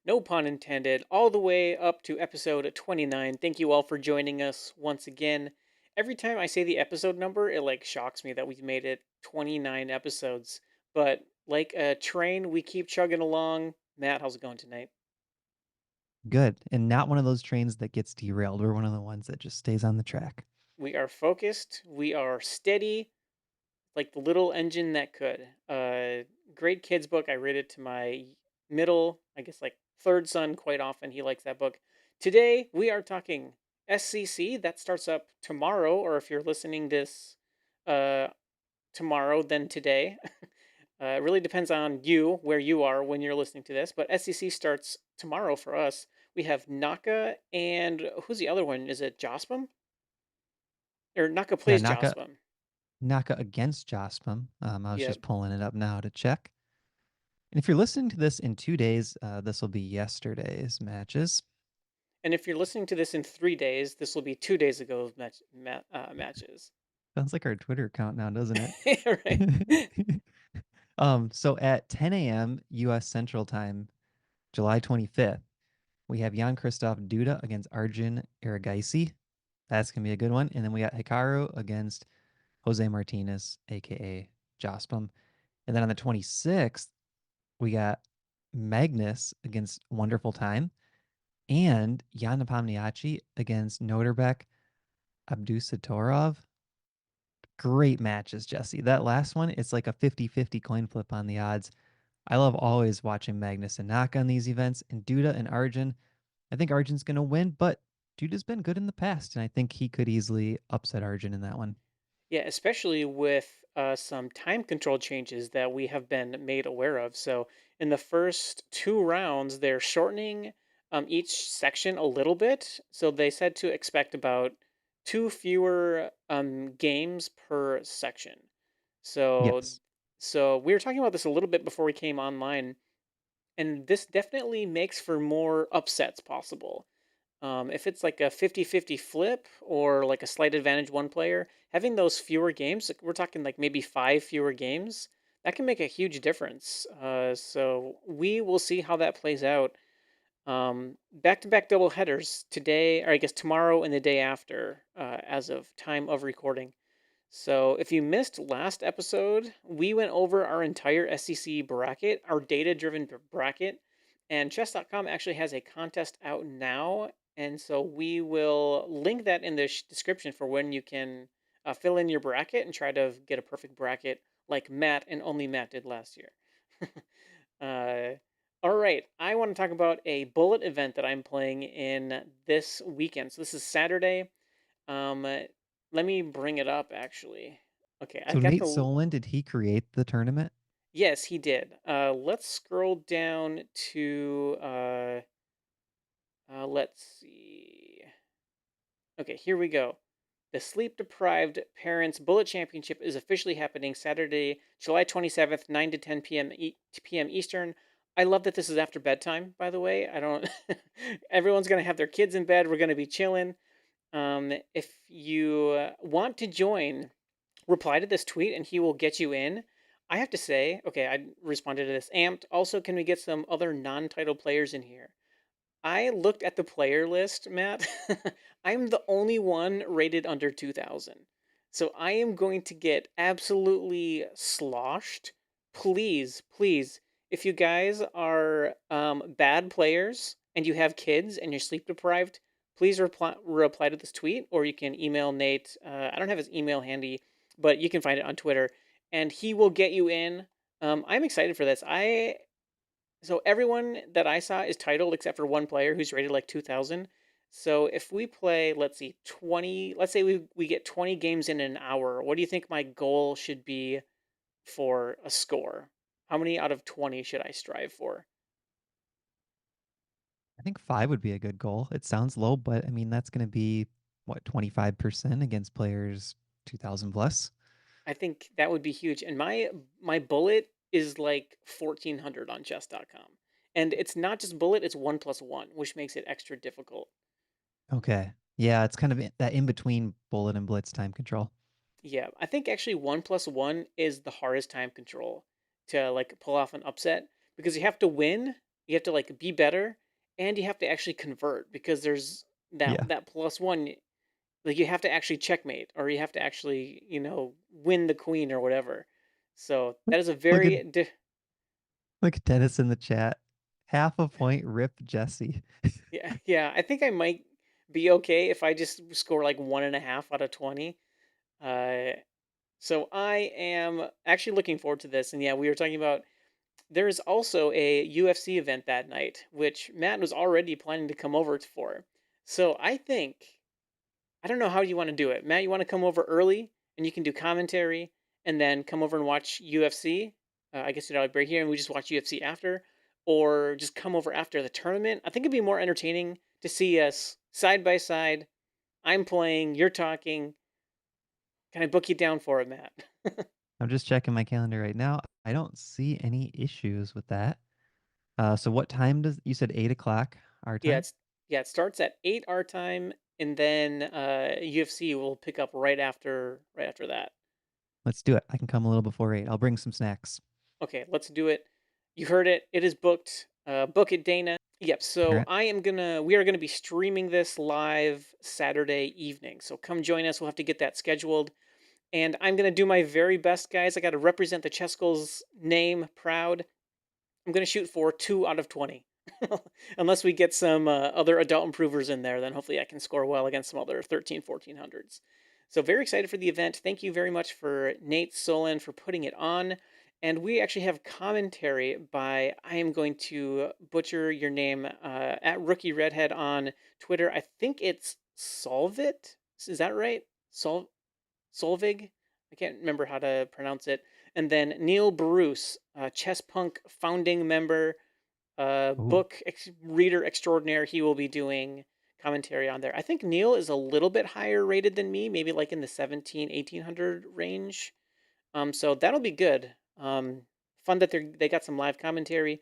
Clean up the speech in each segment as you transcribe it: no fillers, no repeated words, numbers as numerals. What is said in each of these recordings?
no pun intended, all the way up to episode 29. Thank you all for joining us once again. Every time I say the episode number, it like shocks me that we've made it 29 episodes. But like a train, we keep chugging along. Matt, how's it going tonight? Good. And not one of those trains that gets derailed. We're one of the ones that just stays on the track. We are focused, we are steady, like the little engine that could. Great kids book. I read it to my middle, I guess like third son quite often. He likes that book. Today we are talking SCC that starts up tomorrow, or if you're listening this uh, tomorrow, then today. It really depends on you where you are when you're listening to this. But SCC starts tomorrow for us. We have Naka and who's the other one? Is it Jospam? Or Naka Yeah, plays Jospam. Naka against Jospam. I was Yep. just pulling it up now to check. And if you're listening to this in 2 days, this will be yesterday's matches. And if you're listening to this in 3 days, this will be 2 days ago of matches. Sounds like our Twitter account now, doesn't Right. it? So at 10 a.m. U.S. Central Time, July 25th, we have Jan Christoph Duda against Arjun Erigaisi. That's gonna be a good one. And then we got Hikaru against Jose Martinez, aka Jospam. And then on the 26th, we got Magnus against Wonderful Time and Jan Nepomniachtchi against Noterbek Abdusatorov. Great matches, Jesse. That last one, it's like a 50-50 coin flip on the odds. I love always watching Magnus and Naka on these events, and Duda and Arjun. I think Arjun's going to win, but Duda's been good in the past, and I think he could easily upset Arjun in that one. Yeah, especially with some time control changes that we have been made aware of. So in the first two rounds, they're shortening each section a little bit. So they said to expect about two fewer games per section. So Yes. so we were talking about this a little bit before we came online, and this definitely makes for more upsets possible. If it's like a 50-50 flip or like a slight advantage one player, having those fewer games, like we're talking like maybe five fewer games, that can make a huge difference. So we will see how that plays out. Back-to-back double headers today, or I guess tomorrow and the day after, as of time of recording. So if you missed last episode, we went over our entire SEC bracket, our data-driven bracket, and chess.com actually has a contest out now, and so we will link that in the description for when you can fill in your bracket and try to get a perfect bracket like Matt and only Matt did last year. uh, all right, I want to talk about a bullet event that I'm playing in this weekend. So this is Saturday. Um, Let me bring it up actually. Okay, So I've got Nate the Solon, did he create the tournament? yes, he did. Let's scroll down to let's see. Okay, here we go. The Sleep Deprived Parents Bullet Championship is officially happening Saturday, July 27th, 9 to 10 p.m. p.m. Eastern. I love that this is after bedtime, by the way. I don't everyone's going to have their kids in bed. We're going to be chilling. If you want to join, reply to this tweet and he will get you in. I have to say, okay, I responded to this. Amped. Also, can we get some other non-title players in here? I looked at the player list, Matt. I'm the only one rated under 2000. So I am going to get absolutely sloshed. Please, please, if you guys are bad players and you have kids and you're sleep deprived, please reply to this tweet, or you can email Nate. I don't have his email handy, but you can find it on Twitter, and he will get you in. I'm excited for this. So everyone that I saw is titled except for one player who's rated like 2000. So if we play, let's see, 20, let's say we get 20 games in an hour, what do you think my goal should be for a score? How many out of 20 should I strive for? I think five would be a good goal. It sounds low, but I mean, that's going to be what, 25% against players 2000 plus? I think that would be huge. And my bullet is like 1400 on chess.com. And it's not just bullet, it's 1+1, which makes it extra difficult. Okay. Yeah, it's kind of that in between bullet and blitz time control. Yeah, I think actually 1+1 is the hardest time control to like pull off an upset because you have to win. You have to like be better, and you have to actually convert because there's Yeah. that plus one. Like you have to actually checkmate, or you have to actually win the queen or whatever. So that is a Look at very look at Dennis in the chat. Half a point, rip Jesse. yeah, yeah. I think I might be okay if I just score like 1.5 out of 20. Uh, so I am actually looking forward to this. And yeah, we were talking about there is also a UFC event that night, which Matt was already planning to come over for. So I don't know how you want to do it. Matt, you want to come over early and you can do commentary and then come over and watch UFC? I guess I'll break here and we just watch UFC after, or just come over after the tournament. I think it'd be more entertaining to see us side by side. I'm playing, you're talking. Can I book you down for it, Matt? I'm just checking my calendar right now. I don't see any issues with that. So what time does you said 8 o'clock our Yeah, time? it starts at 8 our time, and then UFC will pick up right after that. Let's do it. I can come a little before 8. I'll bring some snacks. Okay, let's do it. You heard it. It is booked. Book it, Dana. Yep. All So right. we are gonna be streaming this live Saturday evening. So come join us. We'll have to get that scheduled. And I'm gonna do my very best, guys. I got to represent the Chess Goals name proud. I'm gonna shoot for 2 out of 20. Unless we get some other adult improvers in there, then hopefully I can score well against some other 13, 1400s. So very excited for the event. Thank you very much for Nate Solon for putting it on. And we actually have commentary by, I am going to butcher your name, at Rookie Redhead on Twitter. I think it's Solvit. Is that right? Solvig? I can't remember how to pronounce it. And then Neil Bruce, Chess Punk founding member, Ooh. reader extraordinaire. He will be doing commentary on there. I think Neil is a little bit higher rated than me, maybe like in the 17, 1800 range. So that'll be good. Fun that they got some live commentary.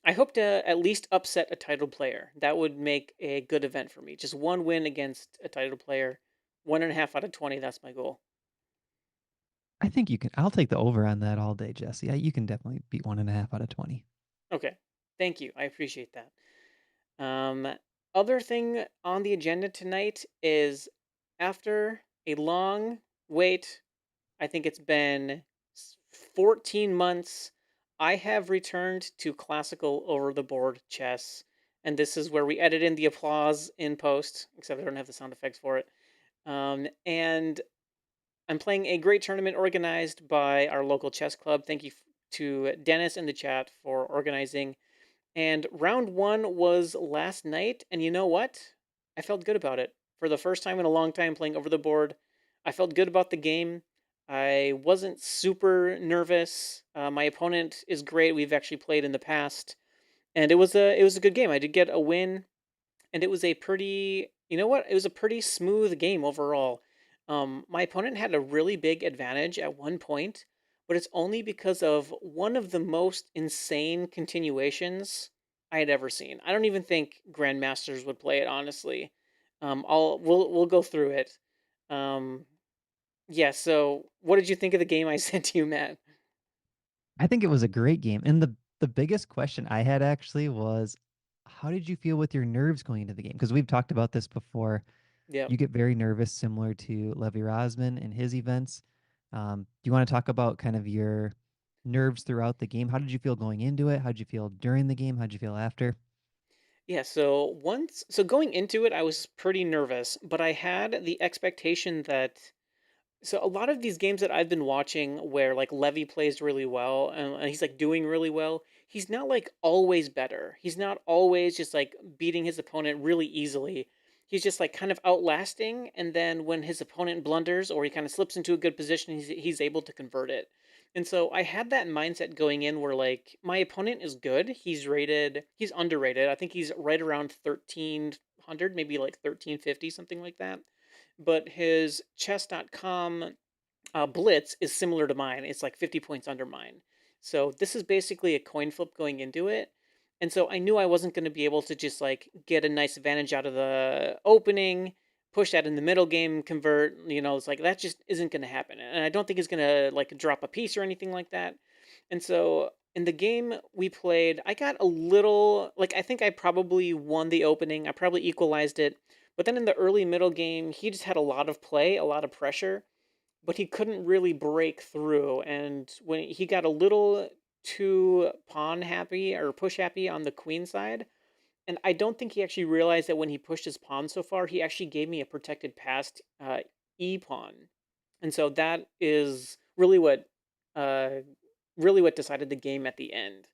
I hope to at least upset a title player. That would make a good event for me. Just one win against a title player. 1.5 out of 20. That's my goal. I think you can. I'll take the over on that all day, Jesse. You can definitely beat 1.5 out of 20. Okay. Thank you. I appreciate that. Um, Other thing on the agenda tonight is after a long wait, I think it's been 14 months, I have returned to classical over the board chess. And this is where we edit in the applause in post, except I don't have the sound effects for it. And I'm playing a great tournament organized by our local chess club. Thank you to Dennis in the chat for organizing, and round one was last night, and you know what? I felt good about it. For the first time in a long time playing over the board, I felt good about the game. I wasn't super nervous. My opponent is great. We've actually played in the past, and it was a good game. I did get a win, and it was a pretty you know what? It was a pretty smooth game overall. My opponent had a really big advantage at one point, but it's only because of one of the most insane continuations I had ever seen. I don't even think grandmasters would play it, honestly. We'll go through it. Um, yeah. So, what did you think of the game I sent to you, Matt? I think it was a great game. And the biggest question I had actually was, how did you feel with your nerves going into the game? Because we've talked about this before. Yep. You get very nervous, similar to Levy Rosman and his events. Do you want to talk about kind of your nerves throughout the game? How did you feel going into it? How did you feel during the game? How did you feel after? Yeah, so going into it, I was pretty nervous, but I had the expectation that so a lot of these games that I've been watching where like Levy plays really well and he's like doing really well, he's not like always better. He's not always just like beating his opponent really easily. He's just like kind of outlasting, and then when his opponent blunders or he kind of slips into a good position, he's able to convert it. And so I had that mindset going in where like my opponent is good. He's underrated. I think he's right around 1300, maybe like 1350, something like that, but his chess.com blitz is similar to mine. It's like 50 points under mine. So this is basically a coin flip going into it. And so I knew I wasn't going to be able to just like get a nice advantage out of the opening, push that in the middle game, convert. It's like that just isn't going to happen. And I don't think he's going to like drop a piece or anything like that. And so in the game we played, I got a little like I think I probably won the opening. I probably equalized it. But then in the early middle game, he just had a lot of play, a lot of pressure, but he couldn't really break through. And when he got a little too pawn happy or push happy on the queen side, and I don't think he actually realized that when he pushed his pawn so far, he actually gave me a protected passed e pawn, and so that is uh, really what decided the game at the end.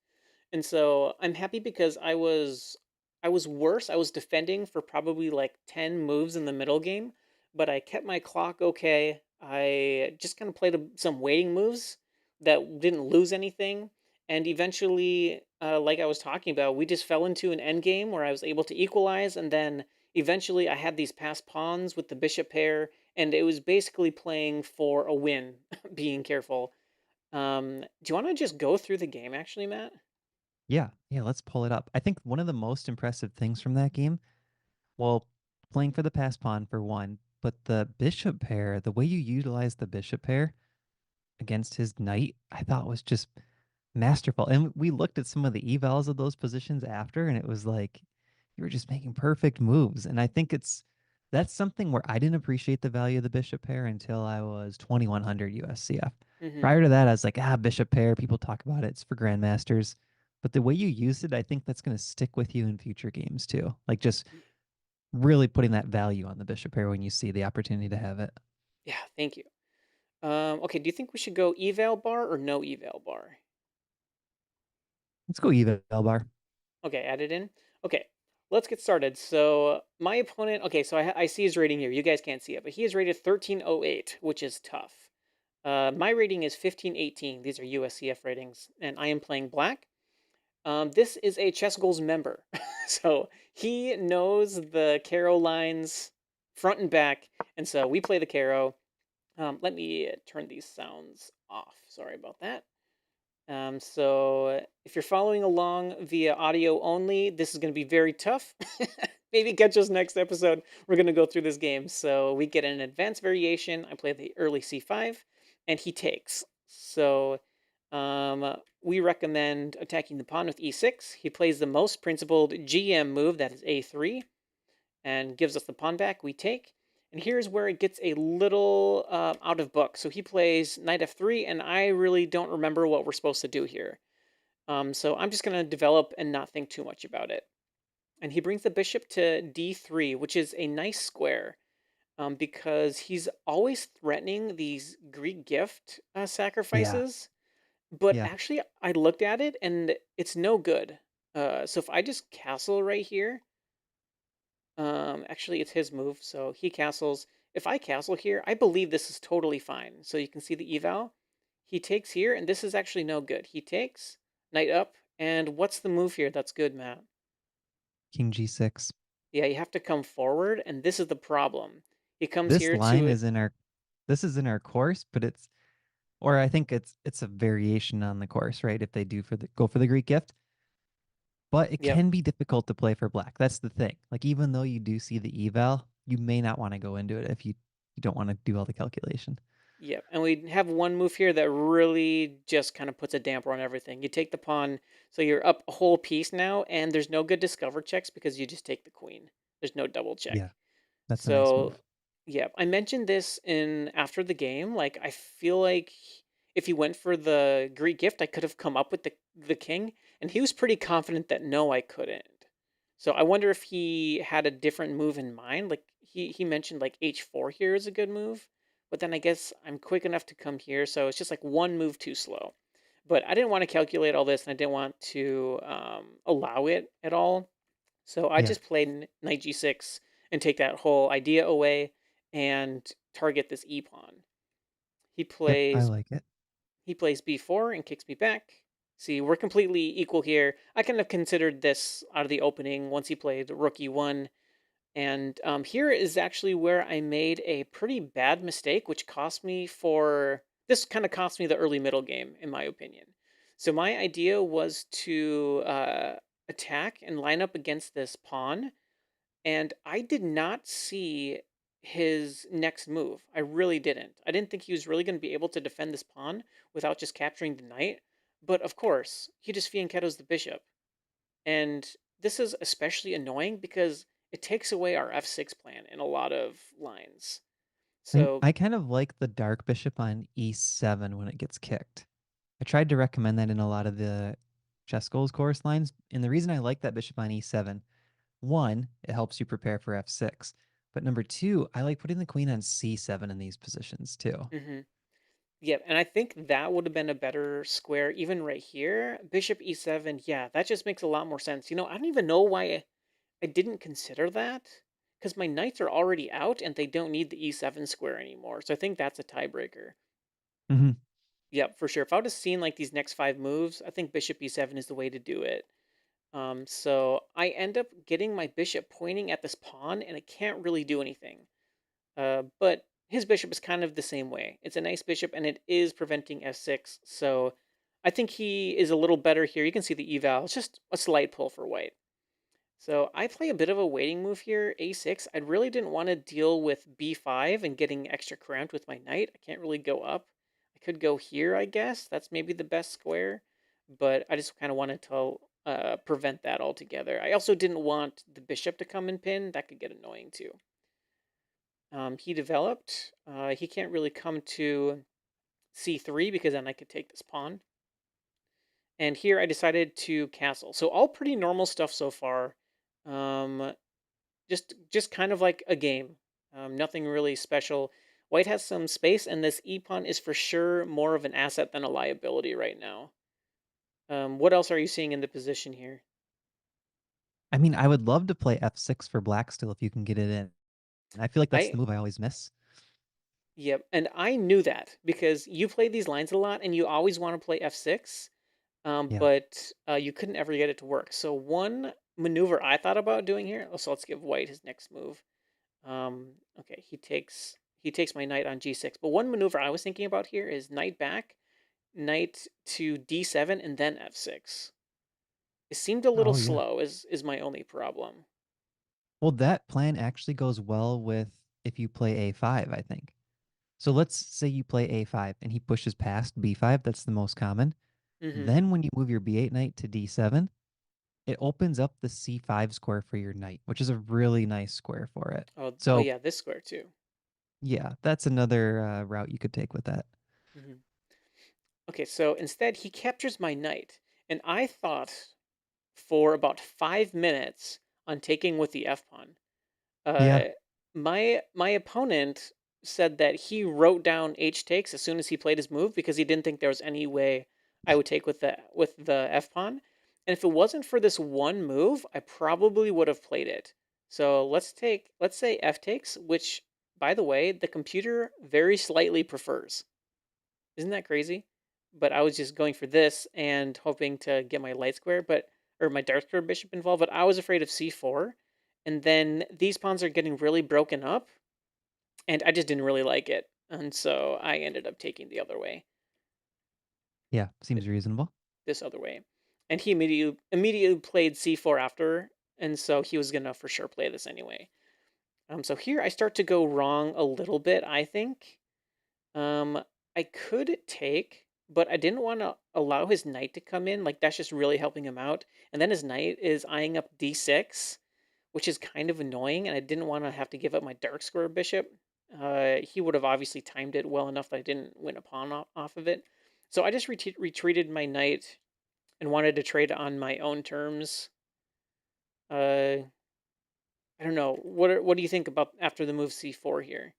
And so I'm happy because I was worse. I was defending for probably like 10 moves in the middle game, but I kept my clock okay. I just kind of played some waiting moves that didn't lose anything. And eventually, like I was talking about, we just fell into an end game where I was able to equalize. And then eventually I had these passed pawns with the bishop pair. And it was basically playing for a win, being careful. Do you want to just go through the game actually, Matt? Yeah, yeah, let's pull it up. I think one of the most impressive things from that game, well, playing for the pass pawn for one, but the bishop pair, the way you utilize the bishop pair against his knight, I thought was just masterful. And we looked at some of the evals of those positions after, and it was like you were just making perfect moves. And I think that's something where I didn't appreciate the value of the bishop pair until I was 2100 USCF. Mm-hmm. Prior to that, I was like, bishop pair, people talk about it, it's for grandmasters. But the way you used it, I think that's going to stick with you in future games too. Like just really putting that value on the bishop pair when you see the opportunity to have it. Yeah, thank you. Okay, do you think we should go eval bar or no eval bar? Let's go eval bar. Okay, add it in. Okay, let's get started. So my opponent, okay, so I see his rating here. You guys can't see it, but he is rated 1308, which is tough. My rating is 1518. These are USCF ratings, and I am playing black. This is a Chess Goals member, so he knows the Caro lines front and back, and so we play the Caro. Let me turn these sounds off. Sorry about that. So if you're following along via audio only, this is going to be very tough. Maybe catch us next episode. We're going to go through this game. So we get an advanced variation. I play the early c5, and he takes. So we recommend attacking the pawn with e6. He plays the most principled GM move, that is a3, and gives us the pawn back. We take. And here's where it gets a little out of book. So he plays knight f3, and I really don't remember what we're supposed to do here. So I'm just going to develop and not think too much about it. And he brings the bishop to d3, which is a nice square because he's always threatening these Greek gift Yeah. sacrifices. But Yeah. actually, I looked at it and it's no good. So if I just castle right here, actually, it's his move, so he castles. If I castle here, I believe this is totally fine. So you can see the eval. He takes here, and this is actually no good. He takes, knight up, and what's the move here that's good, Matt? King G6. Yeah, you have to come forward, and this is the problem. He comes This here line to, is in our this is in our course, but it's or I think it's a variation on the course, right? If they do for the go for the Greek gift. But it yep, can be difficult to play for black. That's the thing. Like even though you do see the eval, you may not want to go into it if you don't want to do all the calculation. yep. And we have one move here that really just kind of puts a damper on everything. You take the pawn, so you're up a whole piece now, and there's no good discover checks because you just take the queen. There's no double check. Yeah, that's a nice So, move. yeah, I mentioned this in after the game. Like, I feel like if he went for the Greek gift, I could have come up with the king, and he was pretty confident that no, I couldn't. So I wonder if he had a different move in mind. Like he mentioned like h4 here is a good move, but then I guess I'm quick enough to come here, so it's just like one move too slow. But I didn't want to calculate all this, and I didn't want to allow it at all. So I Yeah. just played knight g6 and take that whole idea away and target this e pawn. He Yep, I plays like it. he plays b4 and kicks me back. See, we're completely equal here. I kind of considered this out of the opening once he played rook e1. And here is actually where I made a pretty bad mistake, which cost me for this kind of cost me the early middle game, in my opinion. So my idea was to attack and line up against this pawn, and I did not see his next move. I really didn't. I didn't think he was really going to be able to defend this pawn without just capturing the knight. But of course, he just fianchettos the bishop. And this is especially annoying because it takes away our f6 plan in a lot of lines. So, I kind of like the dark bishop on e7 when it gets kicked. I tried to recommend that in a lot of the chess goals course lines. And the reason I like that bishop on e7, one, it helps you prepare for f6. But number two, I like putting the queen on c7 in these positions too. mhm. Yeah, and I think that would have been a better square even right here. Bishop e7, yeah, that just makes a lot more sense. I don't even know why I didn't consider that because my knights are already out and they don't need the e7 square anymore. So I think that's a tiebreaker. Hmm. Yep, for sure. If I would have seen like these next five moves, I think bishop e7 is the way to do it. So I end up getting my bishop pointing at this pawn and it can't really do anything. But his bishop is kind of the same way. It's a nice bishop and it is preventing f6. So I think he is a little better here. You can see the eval. It's just a slight pull for white. So I play a bit of a waiting move here, a6. I really didn't want to deal with b5 and getting extra cramped with my knight. I can't really go up. I could go here, I guess. That's maybe the best square. But I just kind of wanted to prevent that altogether. I also didn't want the bishop to come and pin. That could get annoying too. He developed. He can't really come to c3 because then I could take this pawn. And here I decided to castle. So all pretty normal stuff so far. Um, just kind of like a game. Nothing really special. White has some space, and this e pawn is for sure more of an asset than a liability right now. What else are you seeing in the position here? I mean, I would love to play f6 for black still if you can get it in. And I feel like that's I the move I always miss. Yep, and I knew that because you play these lines a lot, and you always want to play f6, Yeah. but you couldn't ever get it to work. So one maneuver I thought about doing here. So let's give White his next move. Okay, he takes my knight on g6. But one maneuver I was thinking about here is knight back, knight to d7, and then f6. It seemed a little Oh, yeah. slow. Is my only problem. Well, that plan actually goes well with if you play a5, I think. So let's say you play a5 and he pushes past b5. That's the most common. Mm-hmm. Then when you move your b8 knight to d7, it opens up the c5 square for your knight, which is a really nice square for it. Oh So yeah, this square too. yeah, that's another route you could take with that. Mm-hmm. Okay, so instead he captures my knight, and I thought for about 5 minutes on taking with the f pawn. Yeah. Uh, my opponent said that he wrote down h takes as soon as he played his move because he didn't think there was any way I would take with the f pawn. And if it wasn't for this one move, I probably would have played it. So let's say f takes, which by the way, the computer very slightly prefers. Isn't that crazy? But I was just going for this and hoping to get my light square, or my dark square bishop involved. But I was afraid of c4, and then these pawns are getting really broken up, and I just didn't really like it, and so I ended up taking the other way, Yeah, seems reasonable. this other way, and he immediately played c4 after, and so he was gonna for sure play this anyway. So here I start to go wrong a little bit, I think. Um, I could take, but I didn't want to allow his knight to come in. Like that's just really helping him out. And then his knight is eyeing up d6, which is kind of annoying. And I didn't want to have to give up my dark square bishop. He would have obviously timed it well enough that I didn't win a pawn off of it. So I just retreated my knight and wanted to trade on my own terms. I don't know. What do you think about after the move c4 here?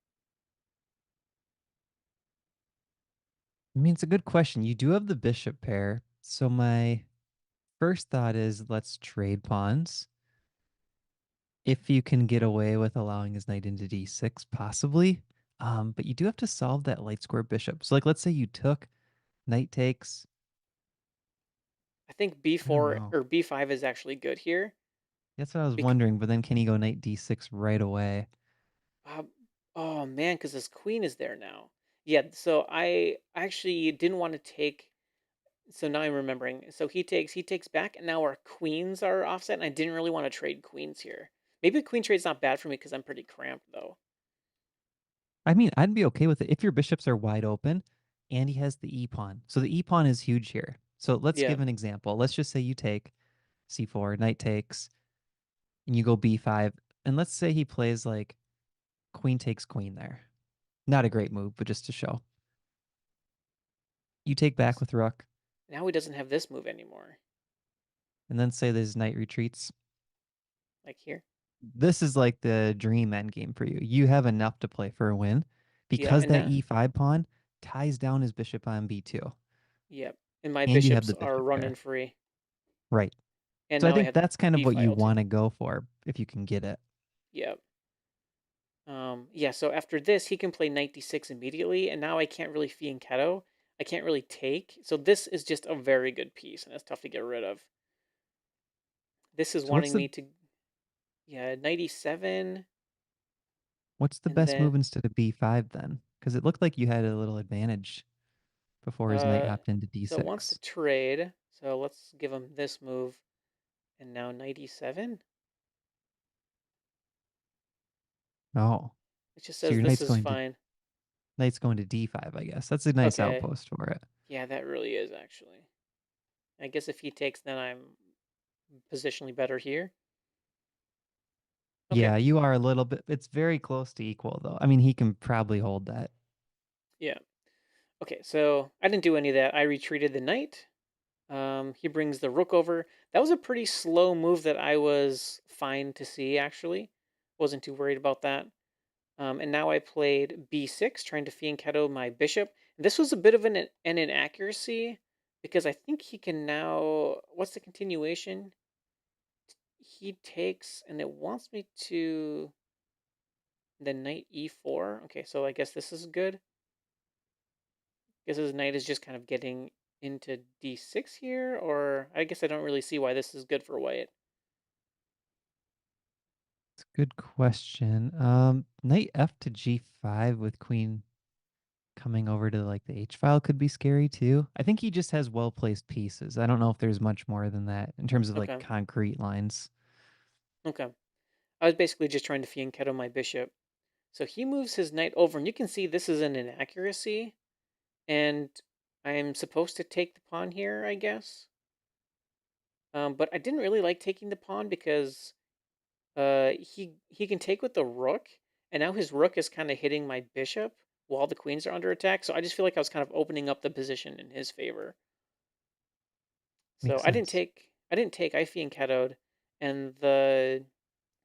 I mean, it's a good question. You do have the bishop pair. So my first thought is let's trade pawns. If you can get away with allowing his knight into d6, possibly. But you do have to solve that light square bishop. So like let's say you took knight takes. I think I don't b4 know. or b5 is actually good here. That's what I was Bec- wondering, but then can he go knight d6 right away? Uh, oh man, because his queen is there now. Yeah, so I actually didn't want to take. So now I'm remembering. So he takes back, and now our queens are offset, and I didn't really want to trade queens here. Maybe a queen trade's not bad for me because I'm pretty cramped though. I mean, I'd be okay with it if your bishops are wide open and he has the e pawn. So the e pawn is huge here. So let's Yeah. give an example. Let's just say you take c4, knight takes, and you go b5. And let's say he plays like queen takes queen there. Not a great move, but just to show. You take back with rook, Now he doesn't have this move anymore. and then say there's knight retreats. Like here. This is like the dream endgame for you. You have enough to play for a win Yeah, because and that now, e5 pawn ties down his bishop on b2, yep. And my and you have bishops the are bishop running pair. free. Right. And So I now I think have that's kind of b what you file too. want to go for if you can get it. Yep. Yeah, so after this, he can play knight d6 immediately, and now I can't really fianchetto. I can't really take. So this is just a very good piece, and it's tough to get rid of. This is So what's wanting the me to, yeah, knight e7, what's the and best then, move instead of b5 then? Because it looked like you had a little advantage before his knight uh, hopped into so it wants to d6. trade. So let's give him this move, and now knight e7. Oh, It just so says your this is fine. knight's going to d5, I guess. That's a nice Okay, outpost for it. yeah, that really is actually. I guess if he takes, then I'm positionally better here. Okay, Yeah, you are a little bit. It's very close to equal though. I mean, he can probably hold that. yeah. Okay, so I didn't do any of that. I retreated the knight. He brings the rook over. That was a pretty slow move that I was fine to see, actually. Wasn't too worried about that. And now I played b6, trying to fianchetto my bishop. This was a bit of an inaccuracy because I think he can now. What's the continuation? He takes, and it wants me to the knight e4. Okay, so I guess this is good. I guess his knight is just kind of getting into d6 here, or I guess I don't really see why this is good for white. It's a good question. Knight f to g5 with queen coming over to like the h file could be scary too. I think he just has well placed pieces. I don't know if there's much more than that in terms of like Okay, concrete lines. okay. I was basically just trying to fianchetto my bishop. So he moves his knight over, and you can see this is an inaccuracy, and I'm supposed to take the pawn here, I guess. But I didn't really like taking the pawn because he can take with the rook, and now his rook is kind of hitting my bishop while the queens are under attack. So I just feel like I was kind of opening up the position in his favor. So Makes sense. I didn't take. I fianchettoed, and the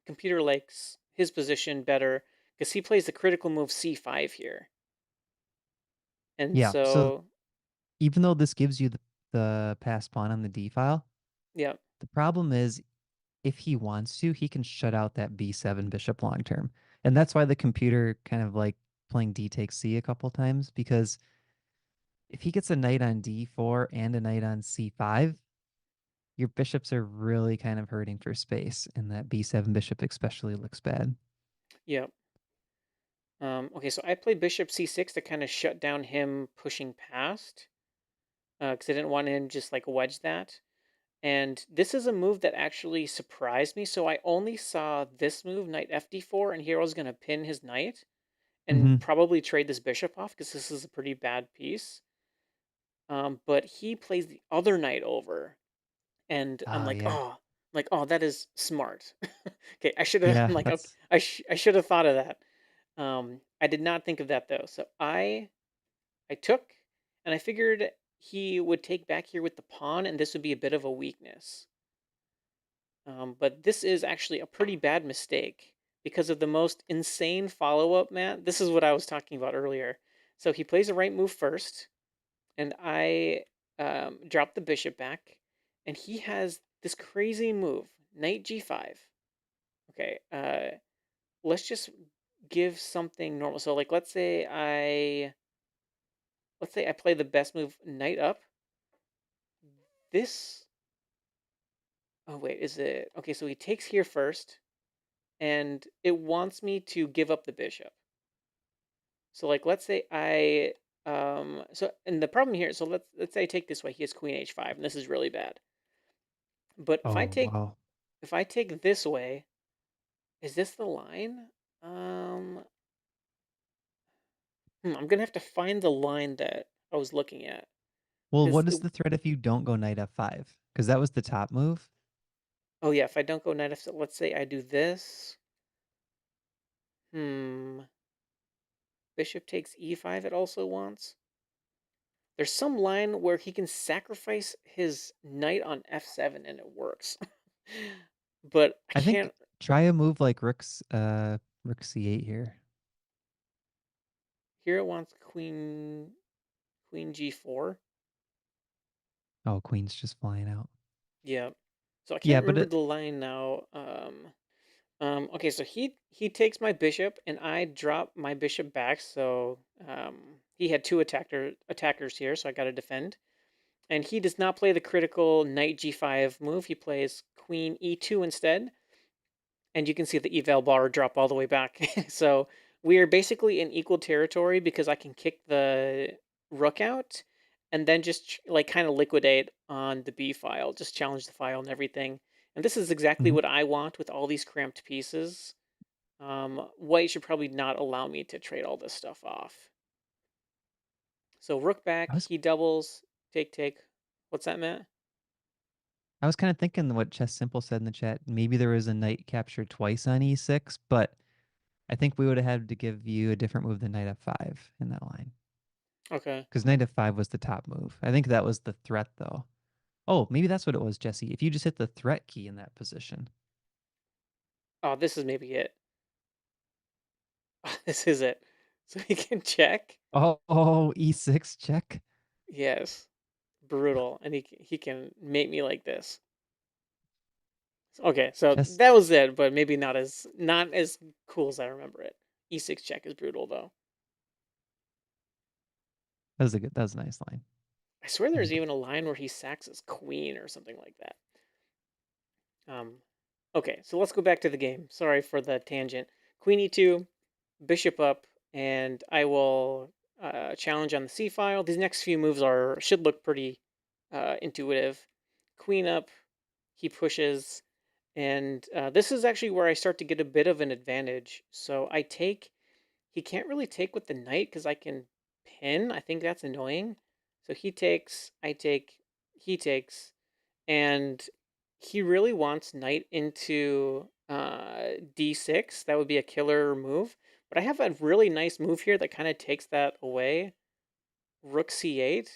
computer likes his position better because he plays the critical move c5 here. And Yeah. So so, even though this gives you the pass pawn on the d file, yeah, the problem is if he wants to, he can shut out that b7 bishop long term. And that's why the computer kind of like playing d takes c a couple times because if he gets a knight on d4 and a knight on c5, your bishops are really kind of hurting for space, and that b7 bishop especially looks bad. yeah. Okay, so I played bishop c6 to kind of shut down him pushing past because I didn't want him just like wedge that. And this is a move that actually surprised me. So I only saw this move, knight fd4, and here I was going to pin his knight and Hmm. probably trade this bishop off because this is a pretty bad piece. But he plays the other knight over, and Oh, yeah. that is smart. Okay, I should have. I'm Yeah, like, okay, that's I should have thought of that. I did not think of that though. So I took, and I figured he would take back here with the pawn, and this would be a bit of a weakness. But this is actually a pretty bad mistake because of the most insane follow up, Matt. This is what I was talking about earlier. So he plays the right move first, and I drop the bishop back, and he has this crazy move, knight g5. Okay, let's just give something normal. So like let's say I play the best move, knight up. This oh wait, is it okay? So he takes here first, and it wants me to give up the bishop. So like let's say I so and the problem here, so let's say I take this way, he has queen h5, and this is really bad. But oh wow. if I take this way, is this the line? Um I'm gonna have to find the line that I was looking at. Well, Because what is the threat if you don't go knight f5? Because that was the top move. oh yeah, if I don't go knight f, let's say I do this. Hmm. Bishop takes e5. It also wants. There's some line where he can sacrifice his knight on f7 and it works. But I I think can't. try a move like rook c8 here. Here it wants queen g4. Oh, queen's just flying out. Yeah. So I Yeah, can't but remember the line now. Okay, so he takes my bishop and I drop my bishop back. So he had two attackers here, so I got to defend. And he does not play the critical knight g5 move. He plays queen e2 instead. And you can see the eval bar drop all the way back. So we are basically in equal territory because I can kick the rook out and then just like kind of liquidate on the b file, just challenge the file and everything. And this is exactly mhm. what I want with all these cramped pieces. White should probably not allow me to trade all this stuff off. So rook back, I was he doubles, take, take. What's that, Matt? I was kind of thinking what Chess Simple said in the chat. Maybe there was a knight captured twice on e6, but I think we would have had to give you a different move than knight f5 in that line. Okay. Because knight f5 was the top move. I think that was the threat, though. Oh, maybe that's what it was, Jesse. If you just hit the threat key in that position. Oh, this is maybe it. This is it. So he can check. Oh, e6 check. Yes. Brutal, and he can make me like this. Okay, so Chess. that was it, but maybe not as cool as I remember it. E6 check is brutal though. That was a nice line. I swear there's And even a line where he sacks his queen or something like that. Um, okay, so let's go back to the game. Sorry for the tangent. Queen e2, bishop up, and I will challenge on the c file. These next few moves should look pretty intuitive. Queen up, he pushes, and this is actually where I start to get a bit of an advantage. So I take, he can't really take with the knight because I can pin. I think that's annoying. So he takes, I take, he takes, and he really wants knight into d6. That would be a killer move. But I have a really nice move here that kind of takes that away. Rook c8.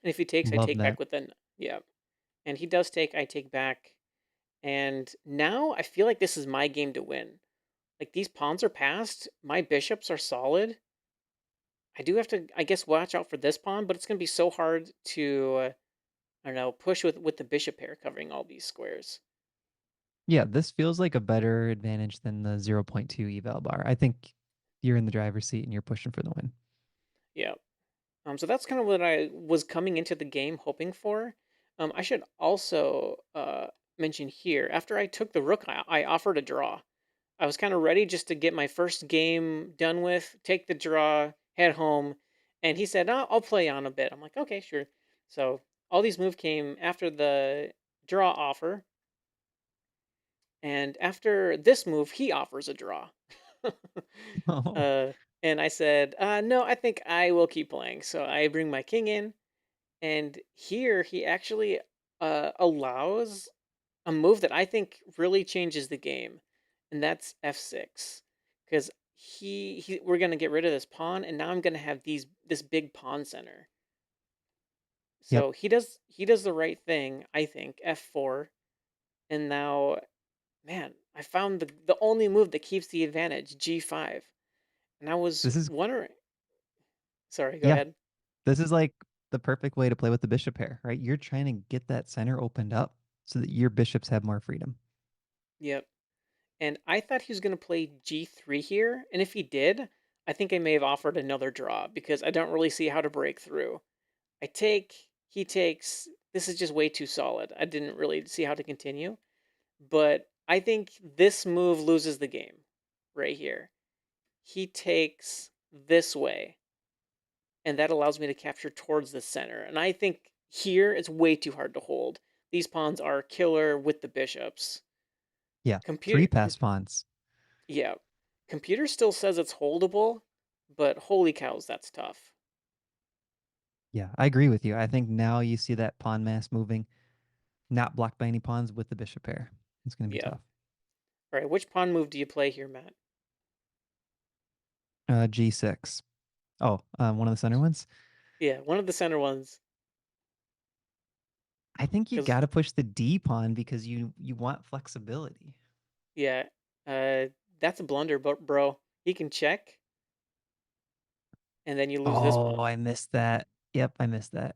And if he takes, I love take back that. with the, yeah. And he does take, I take back. And now I feel like this is my game to win. Like these pawns are passed, my bishops are solid. I do have to, I guess, watch out for this pawn, but it's going to be so hard to, I don't know, push with the bishop pair covering all these squares. Yeah, this feels like a better advantage than the zero point 0.2 eval bar. I think you're in the driver's seat and you're pushing for the win. Yeah. So that's kind of what I was coming into the game hoping for. I should also mention here, after I took the rook, I offered a draw. I was kind of ready just to get my first game done with, take the draw, head home. And he said, oh, I'll play on a bit. I'm like, okay, sure. So all these moves came after the draw offer. And after this move, he offers a draw. Oh, uh, and I said, no, I think I will keep playing. So I bring my king in. And here he actually allows a move that I think really changes the game, and that's f6. Because we're gonna get rid of this pawn, and now I'm gonna have this big pawn center. yep. So he does the right thing, I think, f4, and now, man, I found the only move that keeps the advantage, g5. And I was This is, wondering, sorry, go yeah, ahead. this is like the perfect way to play with the bishop pair, right? You're trying to get that center opened up so that your bishops have more freedom. Yep. And I thought he was going to play g3 here, and if he did, I think I may have offered another draw because I don't really see how to break through. I take, he takes. This is just way too solid. I didn't really see how to continue, but I think this move loses the game right here. He takes this way, and that allows me to capture towards the center. And I think here it's way too hard to hold. These pawns are killer with the bishops. Yeah. Computer, Three pass pawns. yeah. Computer still says it's holdable, but holy cows, that's tough. Yeah, I agree with you. I think now you see that pawn mass moving, not blocked by any pawns with the bishop pair. It's going to be Yeah. tough. All right, which pawn move do you play here, Matt? G6. Oh, one of the center ones. Yeah, one of the center ones. I think you Because got to push the D pawn because you want flexibility. yeah, uh, that's a blunder, but bro, he can check, and then you lose this Oh, pawn. I missed that. Yep, I missed that.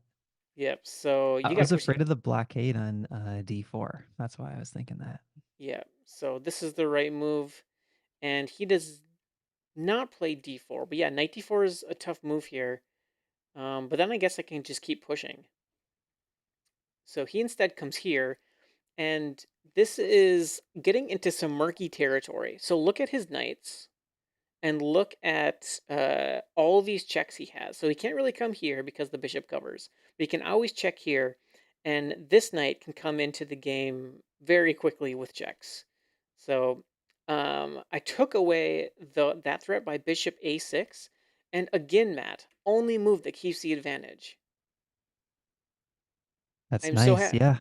Yep. So I you got to was push it. afraid of the blockade on D4. That's why I was thinking that. Yeah. So this is the right move, and he does not play d4. But yeah, knight d4 is a tough move here. But then I guess I can just keep pushing. So he instead comes here, and this is getting into some murky territory. So look at his knights and look at all these checks he has. So he can't really come here because the bishop covers, but he can always check here, and this knight can come into the game very quickly with checks. So I took away that threat by bishop a6, and again, Matt, only move that keeps the advantage. That's I'm so nice. happy. Yeah.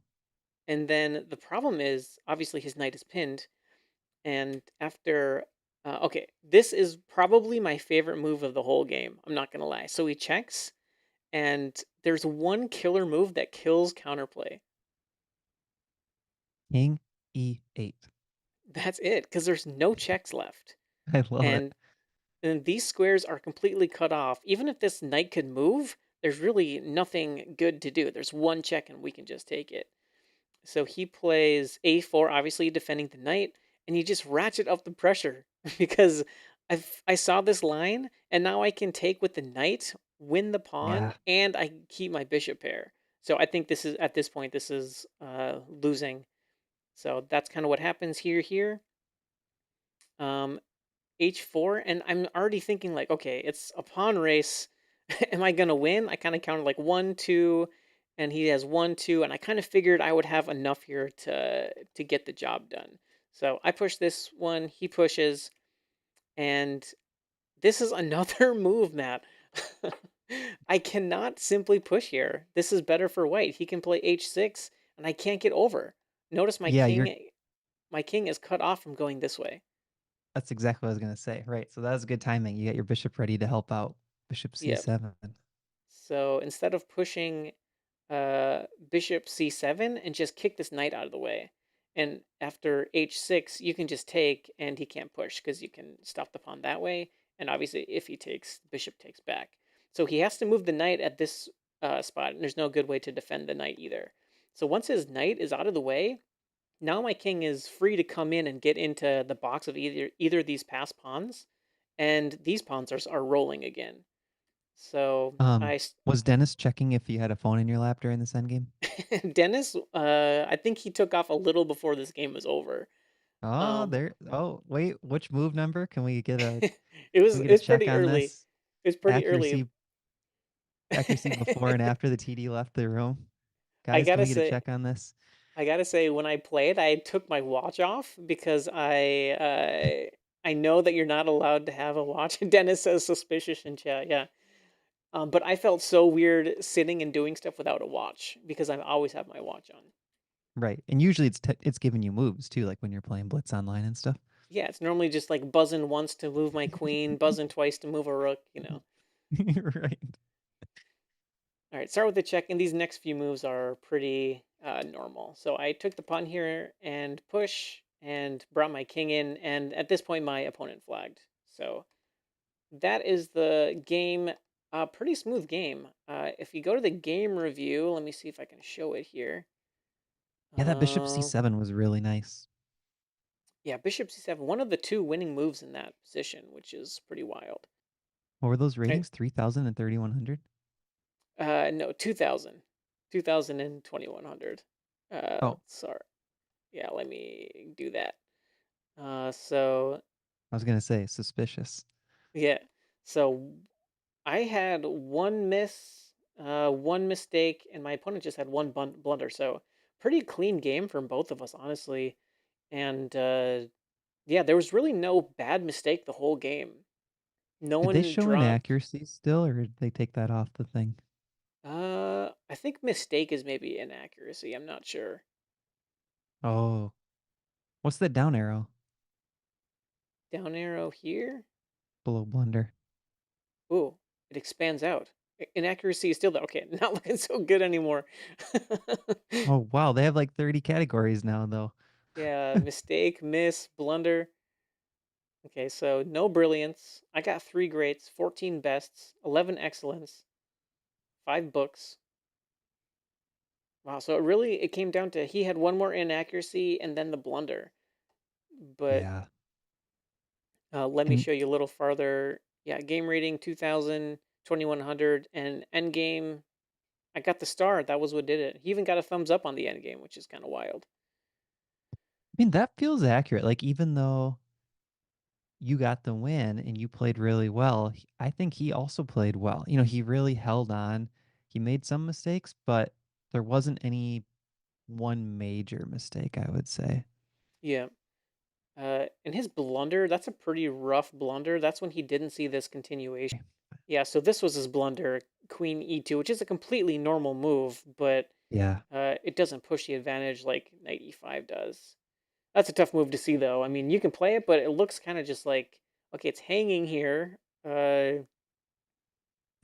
And then the problem is, obviously, his knight is pinned, and after okay, this is probably my favorite move of the whole game. I'm not gonna lie. So he checks, and there's one killer move that kills counterplay. King E8. That's it, because there's no checks left, I love it. and these squares are completely cut off. Even if this knight could move, there's really nothing good to do. There's one check, and we can just take it. So he plays a4, obviously defending the knight, and you just ratchet up the pressure because I saw this line, and now I can take with the knight, win the pawn, Yeah. and I keep my bishop pair. So I think this is at this point this is losing. So that's kind of what happens here. Um, h4, and I'm already thinking like, okay, it's a pawn race. Am I gonna win? I kind of counted like 1, 2, and he has 1, 2, and I kind of figured I would have enough here to get the job done. So I push this one, he pushes, and this is another move, Matt. I cannot simply push here. This is better for white. He can play h6, and I can't get over. Notice Yeah, you're my king is cut off from going this way. that's exactly what I was gonna say. Right. So that was good timing. You got your bishop ready to help out. Bishop Yeah. C7. So instead of pushing bishop c7 and just kick this knight out of the way, and after h6 you can just take, and he can't push because you can stop the pawn that way. And obviously, if he takes, the bishop takes back. So he has to move the knight at this spot, and there's no good way to defend the knight either. So once his knight is out of the way, now my king is free to come in and get into the box of either of these passed pawns, and these pawns are rolling again. So Um, was Dennis checking if you had a phone in your lap during this endgame? Dennis, I think he took off a little before this game was over. Oh, Um, there. Oh, wait. Which move number? Can we get a it's check pretty on early. this? It's pretty early. Accuracy before and after the TD left the room. I Guys, can gotta we get a say, check on this? I gotta say, when I played, I took my watch off because I know that you're not allowed to have a watch. Dennis says suspicious in chat. Yeah. But I felt so weird sitting and doing stuff without a watch because I always have my watch on. Right. And usually it's giving you moves too, like when you're playing Blitz online and stuff. Yeah, it's normally just like buzzing once to move my queen, buzzing twice to move a rook. Right. All right, start with the check, and these next few moves are pretty normal. So I took the pawn here and push and brought my king in, and at this point my opponent flagged. So that is the game. Pretty smooth game. If you go to the game review, let me see if I can show it here. Yeah, that bishop Uh, C7 was really nice. yeah, bishop c7, one of the two winning moves in that position, which is pretty wild. What were those Right? ratings? 3,000 and 3,100? No, 2000, 2000 and 2100. Oh, Sorry. Yeah, let me do that. So I was gonna say suspicious. yeah, so I had one mistake, and my opponent just had one blunder. So pretty clean game from both of us, honestly. And yeah, there was really no bad mistake the whole game. No Did they one show dropped. inaccuracies still, or did they take that off the thing? I think mistake is maybe inaccuracy. I'm not sure. Oh, what's the down arrow Down arrow here. below blunder? Ooh, it expands out. Inaccuracy is still there. Okay, not looking so good anymore. Oh, wow. They have like 30 categories now, though. Yeah, mistake, miss, blunder. Okay, so no brilliance. I got 3 greats, 14 bests, 11 excellence, 5 books. Wow, so it came down to he had one more inaccuracy and then the blunder. But Yeah. let me And show you a little farther. Yeah, game rating 2000, 2100, and end game. I got the star. That was what did it. He even got a thumbs up on the end game, which is kind of wild. I mean, that feels accurate. Like, even though you got the win and you played really well, I think he also played well. He really held on. He made some mistakes, but there wasn't any one major mistake, I would say. Yeah. And his blunder, that's a pretty rough blunder. That's when he didn't see this continuation. Yeah, so this was his blunder, Queen E2, which is a completely normal move, but Yeah. it doesn't push the advantage like Knight E5 does. That's a tough move to see, though. I mean, you can play it, but it looks kind of just like, okay, it's hanging here.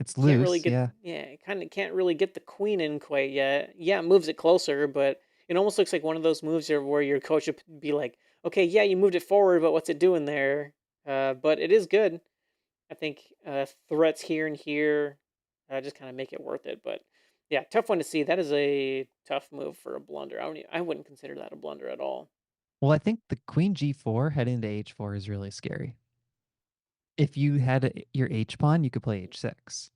It's Can't really loose. get, Yeah. yeah, kind of can't really get the queen in quite yet. Yeah, it moves it closer, but it almost looks like one of those moves where your coach would be like, okay, yeah, you moved it forward, but what's it doing there? But it is good. I think threats here and here just kind of make it worth it. But yeah, tough one to see. That is a tough move for a blunder. I wouldn't consider that a blunder at all. Well, I think the queen G4 heading into H4 is really scary. If you had your H pawn, you could play H6.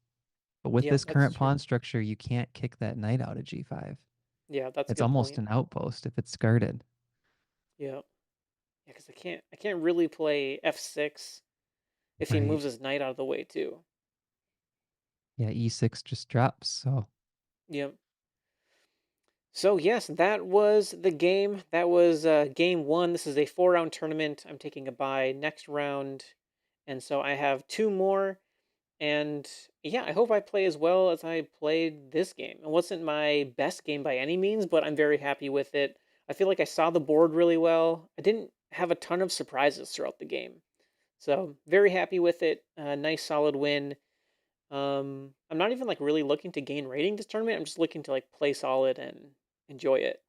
But with Yeah, this that's current true. pawn structure, you can't kick that knight out of G5. Yeah, that's a It's good almost point. an outpost if it's guarded. Yeah, yeah, because I can't really play f6 if he Right. moves his knight out of the way too. Yeah, E6 just drops. So Yep. So yes, that was the game. That was game one. This is a 4 round tournament. I'm taking a bye next round, and so I have 2 more. And yeah, I hope I play as well as I played this game. It wasn't my best game by any means, but I'm very happy with it. I feel like I saw the board really well. I didn't have a ton of surprises throughout the game, so very happy with it. Nice solid win. I'm not even like really looking to gain rating this tournament. I'm just looking to like play solid and enjoy it.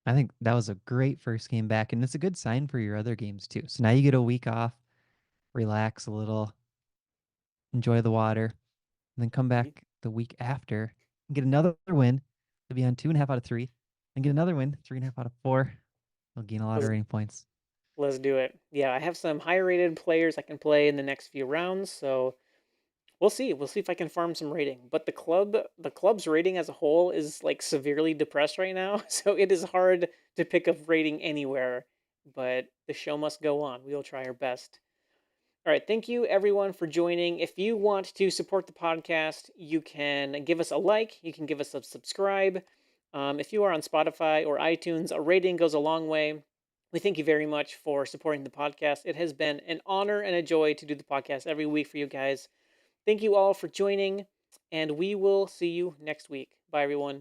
I think that was a great first game back, and it's a good sign for your other games too. So now you get a week off, relax a little, enjoy the water, and then come Y- back the week after and get another win. You'll be on 2.5 out of 3, and get another win, 3.5 out of 4. You'll gain a lot of Let's rating points. let's do it. Yeah, I have some high rated players I can play in the next few rounds, so we'll see. We'll see if I can farm some rating. But the club's rating as a whole is like severely depressed right now, so it is hard to pick a rating anywhere. But the show must go on. We will try our best. All right, thank you everyone for joining. If you want to support the podcast, you can give us a like, you can give us a subscribe. If you are on Spotify or iTunes, a rating goes a long way. We thank you very much for supporting the podcast. It has been an honor and a joy to do the podcast every week for you guys. Thank you all for joining, and we will see you next week. Bye, everyone.